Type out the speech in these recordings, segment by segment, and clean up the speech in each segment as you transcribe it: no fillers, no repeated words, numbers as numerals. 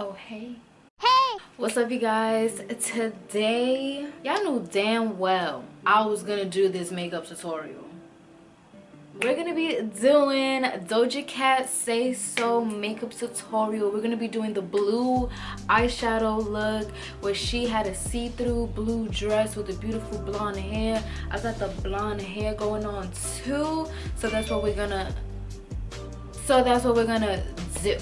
Oh hey, what's up you guys? Today y'all knew damn well I was gonna do this makeup tutorial. We're gonna be doing Doja Cat Say So makeup tutorial. We're gonna be doing the blue eyeshadow look where she had a see-through blue dress with the beautiful blonde hair. I got the blonde hair going on too, so that's what we're gonna do.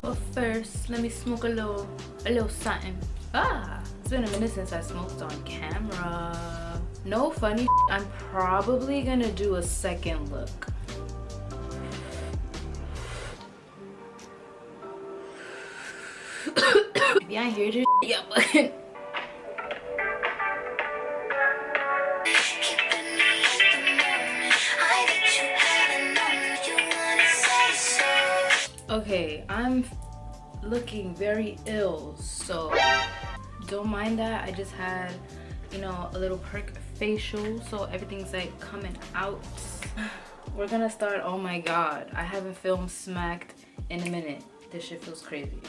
But first, let me smoke a little something. It's been a minute since I smoked on camera. No funny, I'm probably gonna do a second look. If y'all hear this, yeah, but okay, I'm looking very ill, so don't mind that. I just had, you know, a little perk facial, so everything's like coming out. We're gonna start. Oh my god, I haven't filmed smacked in a minute. This shit feels crazy.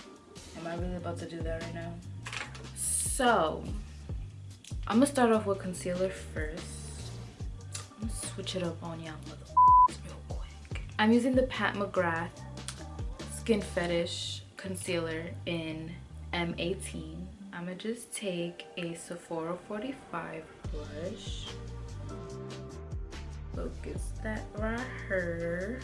Am I really about to do that right now? So I'm gonna start off with concealer first. I'm gonna switch it up on y'all motherfuckers real quick. I'm using the Pat McGrath Skin Fetish concealer in M18. I'm gonna just take a Sephora 45 brush, focus that right here.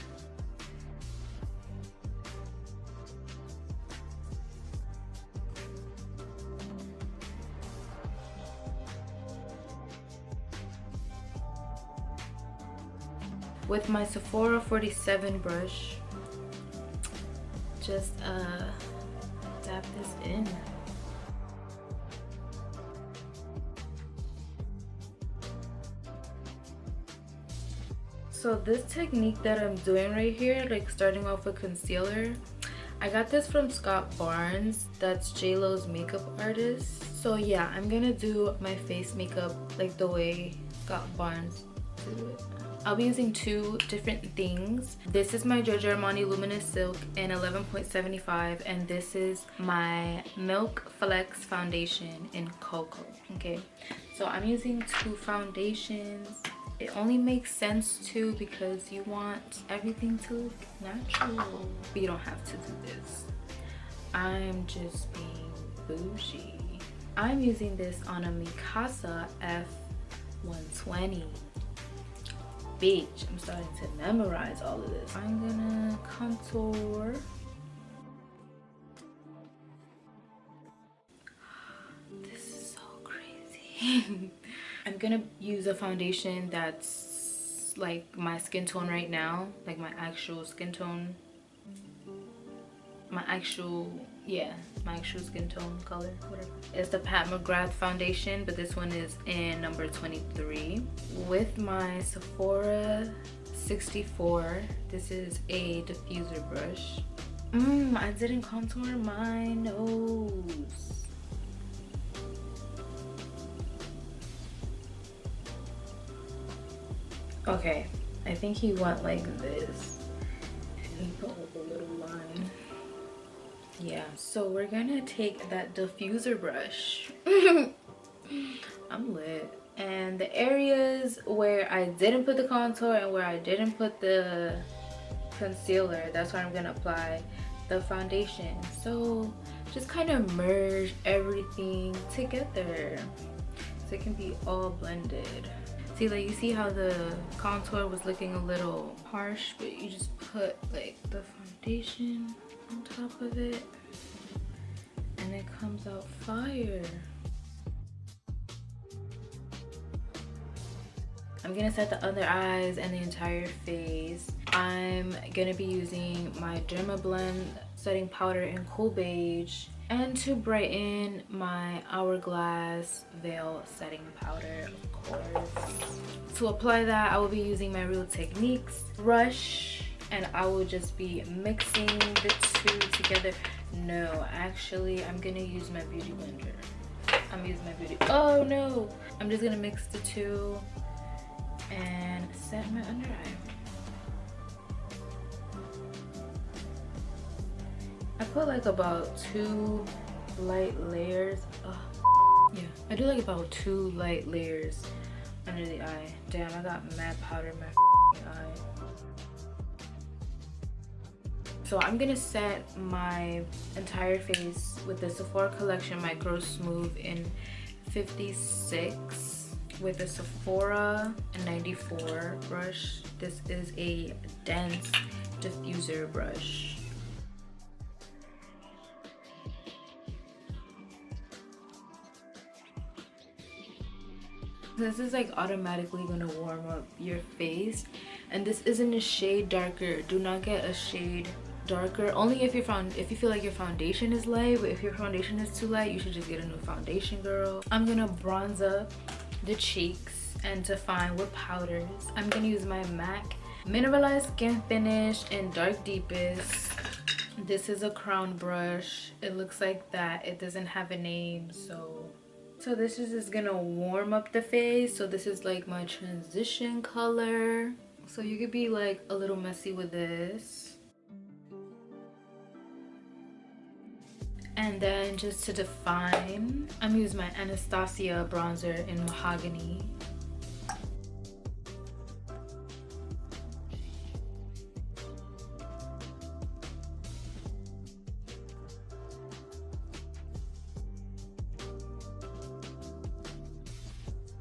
With my Sephora 47 brush, just dab this in. So this technique that I'm doing right here, like starting off with concealer, I got this from Scott Barnes. That's J-Lo's makeup artist. So yeah, I'm gonna do my face makeup like the way Scott Barnes did it. I'll be using two different things. This is my Giorgio Armani Luminous Silk in 11.75, and this is my Milk Flex foundation in Cocoa. Okay, so I'm using two foundations. It only makes sense to because you want everything to look natural, but you don't have to do this. I'm just being bougie. I'm using this on a Mikasa F120. Bitch, I'm starting to memorize all of this. I'm gonna contour. This is so crazy. I'm gonna use a foundation that's like my skin tone right now, like my actual skin tone, my actual skin tone color, whatever. It's the Pat McGrath foundation, but this one is in number 23. With my Sephora 64, this is a diffuser brush. I didn't contour my nose. Okay, I think he went like this, and he put like a little line. Yeah, so we're gonna take that diffuser brush. I'm lit. And the areas where I didn't put the contour and where I didn't put the concealer, that's where I'm gonna apply the foundation. So just kind of merge everything together so it can be all blended. See, like, you see how the contour was looking a little harsh, but you just put like the foundation on top of it and it comes out fire. I'm gonna set the other eyes and the entire face. I'm gonna be using my Dermablend setting powder in Cool Beige, and to brighten, my Hourglass Veil setting powder, of course. To apply that, I will be using my Real Techniques brush, and I will just be mixing the two together. No, actually, I'm gonna use my beauty blender. I'm just gonna mix the two and set my under eye. I put like about 2 light layers. Yeah, I do like about 2 light layers under the eye. Damn, I got matte powder in my eye. So I'm gonna set my entire face with the Sephora collection Micro Smooth in 56 with a Sephora 94 brush. This is a dense diffuser brush. This is like automatically gonna warm up your face, and this isn't a shade darker. Do not get a shade darker, only if you feel like your foundation is light. But if your foundation is too light, you should just get a new foundation, girl. I'm gonna bronze up the cheeks and define with powders. I'm gonna use my MAC Mineralized Skin Finish in Dark Deepest. This is a crown brush. It looks like that. It doesn't have a name, so this is just gonna warm up the face. So this is like my transition color, so you could be like a little messy with this. And then just to define, I'm using my Anastasia bronzer in Mahogany.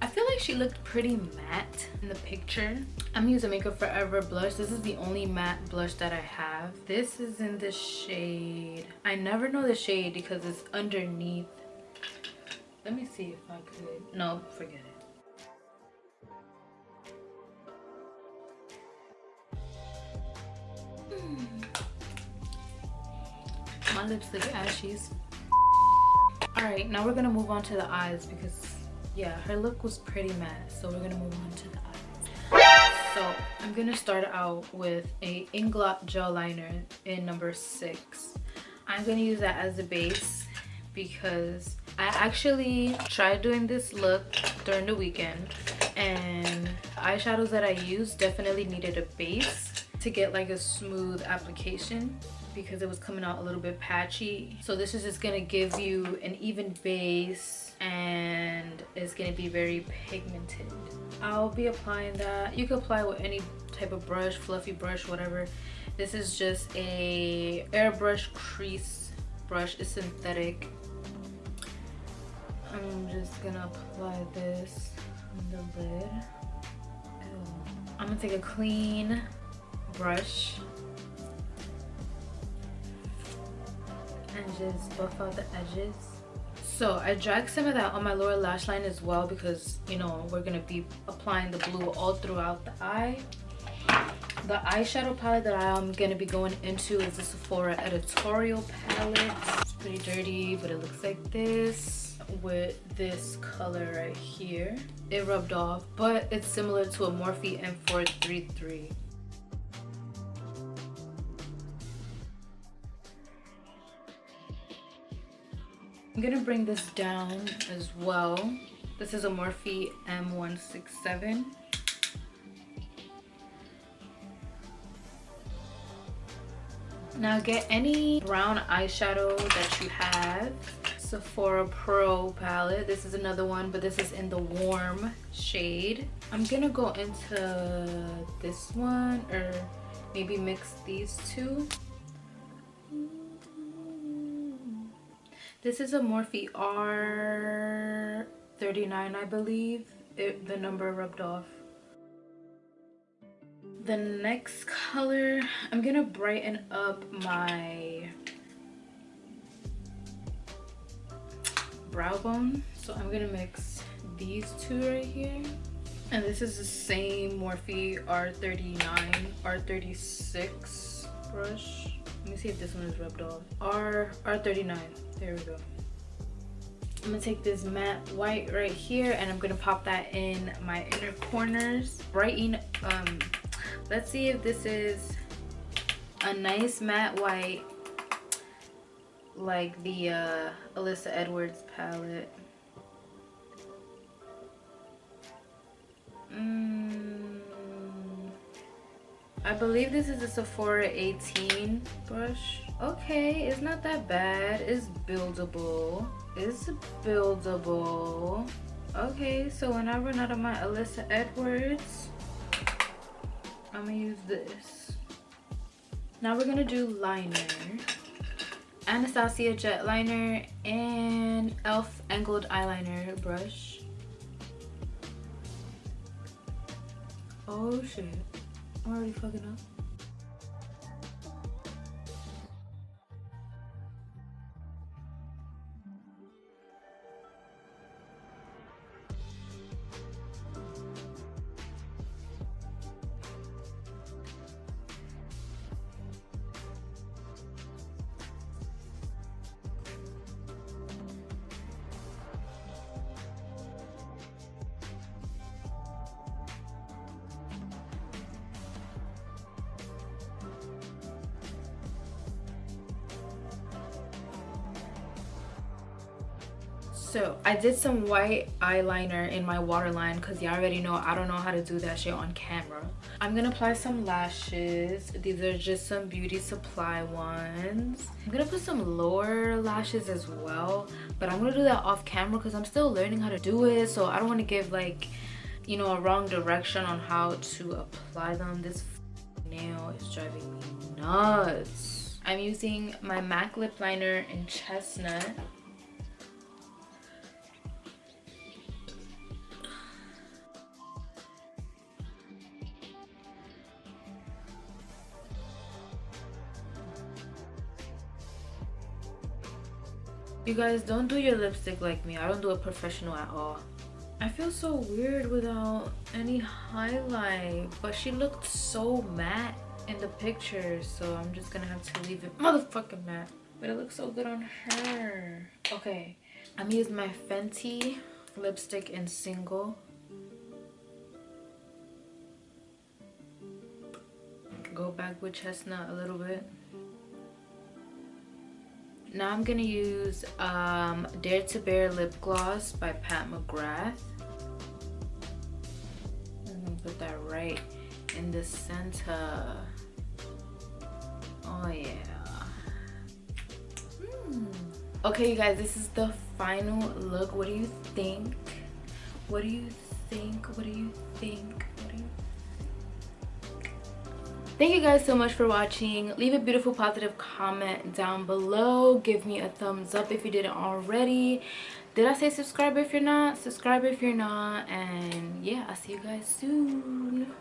I feel like she looked pretty matte in the picture. I'm using Makeup Forever blush. This is the only matte blush that I have. This is in the shade, I never know the shade because it's underneath. Let me see if I could. No, forget it. My lips look ashies. Alright, now we're gonna move on to the eyes because yeah, her look was pretty matte, so we're gonna move on to the eyes. So I'm gonna start out with a Inglot gel liner in number 6. I'm gonna use that as a base because I actually tried doing this look during the weekend, and the eyeshadows that I used definitely needed a base to get like a smooth application because it was coming out a little bit patchy. So this is just gonna give you an even base and it's gonna be very pigmented. I'll be applying that. You can apply with any type of brush, fluffy brush, whatever. This is just a airbrush crease brush. It's synthetic. I'm just gonna apply this on the lid. I'm gonna take a clean brush and just buff out the edges. So I dragged some of that on my lower lash line as well because, you know, we're gonna be applying the blue all throughout the eye. The eyeshadow palette that I'm gonna be going into is the Sephora Editorial palette. It's pretty dirty, but it looks like this with this color right here. It rubbed off, but it's similar to a Morphe M433. I'm gonna bring this down as well. This is a Morphe M167. Now get any brown eyeshadow that you have. Sephora Pro palette. This is another one, but this is in the warm shade. I'm gonna go into this one, or maybe mix these two. This is a Morphe R39, I believe. The number rubbed off. The next color, I'm gonna brighten up my brow bone. So I'm gonna mix these two right here. And this is the same Morphe R39, R36 brush. Let me see if this one is rubbed off. R39. There we go. I'm gonna take this matte white right here and I'm gonna pop that in my inner corners. Brighten. Let's see if this is a nice matte white like the Alyssa Edwards palette. I believe this is a Sephora 18 brush. Okay, it's not that bad. It's buildable. It's buildable. Okay, so when I run out of my Alyssa Edwards, I'm gonna use this. Now we're gonna do liner. Anastasia jet liner and e.l.f. angled eyeliner brush. Oh shit, I'm already fucking up. So I did some white eyeliner in my waterline because y'all already know I don't know how to do that shit on camera. I'm gonna apply some lashes. These are just some beauty supply ones. I'm gonna put some lower lashes as well, but I'm gonna do that off camera because I'm still learning how to do it, so I don't want to give like, you know, a wrong direction on how to apply them. This nail is driving me nuts. I'm using my MAC lip liner in chestnut. You guys, don't do your lipstick like me. I don't do it professional at all. I feel so weird without any highlight, but she looked so matte in the picture, so I'm just gonna have to leave it motherfucking matte. But it looks so good on her. Okay, I'm gonna use my Fenty lipstick in single. Go back with chestnut a little bit. Now I'm gonna use Dare to Bare lip gloss by Pat McGrath. I'm gonna put that right in the center. Oh yeah. Okay, you guys, this is the final look. What do you think? What do you think? What do you think? Thank you guys so much for watching. Leave a beautiful positive comment down below. Give me a thumbs up if you didn't already. Did I say subscribe if you're not? Subscribe if you're not. And yeah, I'll see you guys soon.